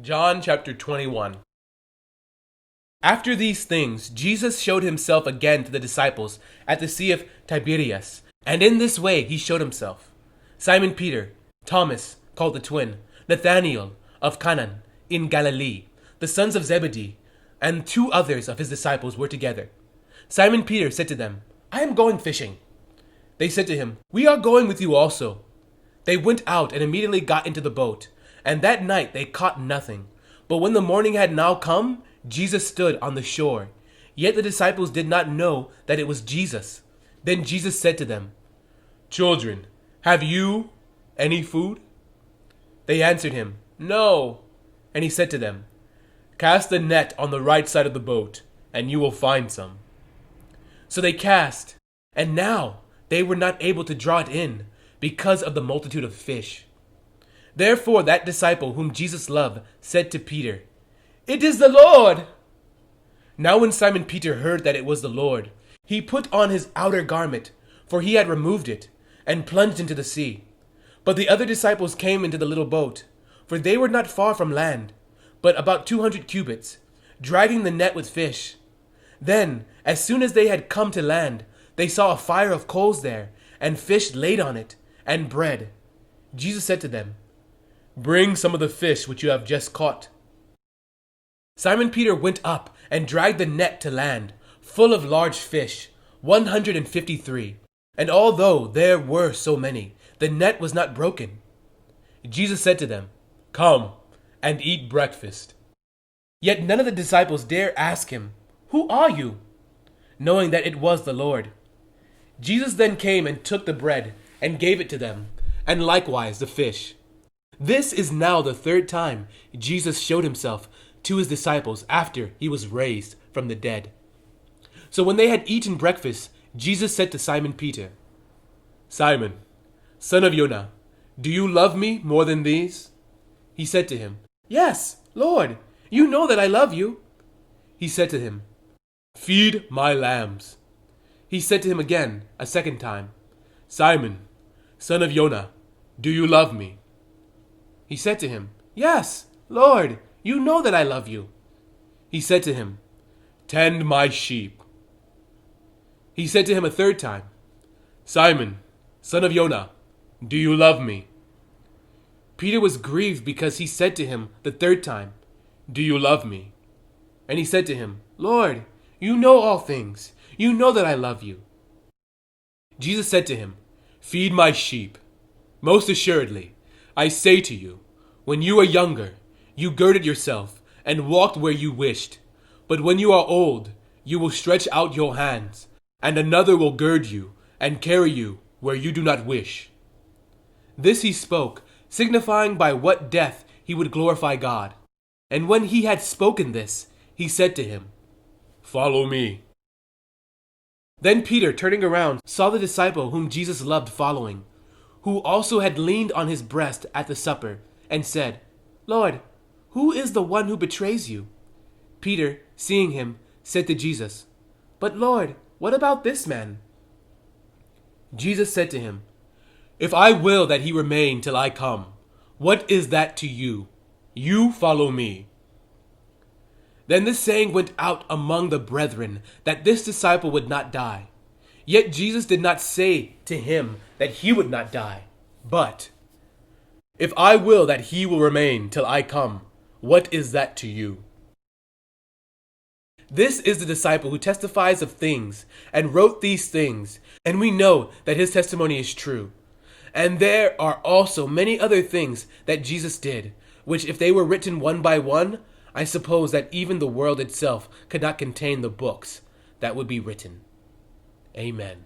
John chapter 21. After these things, Jesus showed himself again to the disciples at the Sea of Tiberias, and in this way he showed himself. Simon Peter, Thomas, called the twin, Nathanael of Canaan in Galilee, the sons of Zebedee, and two others of his disciples were together. Simon Peter said to them, "I am going fishing." They said to him, "We are going with you also." They went out and immediately got into the boat, and that night they caught nothing. But when the morning had now come, Jesus stood on the shore. Yet the disciples did not know that it was Jesus. Then Jesus said to them, "Children, have you any food?" They answered him, "No." And he said to them, "Cast the net on the right side of the boat, and you will find some." So they cast, and now they were not able to draw it in, because of the multitude of fish. Therefore that disciple whom Jesus loved said to Peter, "It is the Lord." Now when Simon Peter heard that it was the Lord, he put on his outer garment, for he had removed it, and plunged into the sea. But the other disciples came into the little boat, for they were not far from land, but about 200 cubits, dragging the net with fish. Then, as soon as they had come to land, they saw a fire of coals there, and fish laid on it, and bread. Jesus said to them, "Bring some of the fish which you have just caught." Simon Peter went up and dragged the net to land, full of large fish, 153. And although there were so many, the net was not broken. Jesus said to them, "Come and eat breakfast." Yet none of the disciples dare ask him, "Who are you?" knowing that it was the Lord. Jesus then came and took the bread and gave it to them, and likewise the fish. This is now the third time Jesus showed himself to his disciples after he was raised from the dead. So when they had eaten breakfast, Jesus said to Simon Peter, "Simon, son of Jonah, do you love me more than these?" He said to him, "Yes, Lord, you know that I love you." He said to him, "Feed my lambs." He said to him again, a second time, "Simon, son of Jonah, do you love me?" He said to him, "Yes, Lord, you know that I love you." He said to him, "Tend my sheep." He said to him a third time, "Simon, son of Jonah, do you love me?" Peter was grieved because he said to him the third time, "Do you love me?" And he said to him, "Lord, you know all things. You know that I love you." Jesus said to him, "Feed my sheep. Most assuredly, I say to you, when you were younger, you girded yourself and walked where you wished. But when you are old, you will stretch out your hands, and another will gird you and carry you where you do not wish." This he spoke, signifying by what death he would glorify God. And when he had spoken this, he said to him, "Follow me." Then Peter, turning around, saw the disciple whom Jesus loved following, who also had leaned on his breast at the supper, and said, "Lord, who is the one who betrays you?" Peter, seeing him, said to Jesus, "But Lord, what about this man?" Jesus said to him, "If I will that he remain till I come, what is that to you? You follow me." Then this saying went out among the brethren, that this disciple would not die. Yet Jesus did not say to him that he would not die, but, "If I will that he will remain till I come, what is that to you?" This is the disciple who testifies of things, and wrote these things, and we know that his testimony is true. And there are also many other things that Jesus did, which if they were written one by one, I suppose that even the world itself could not contain the books that would be written. Amen.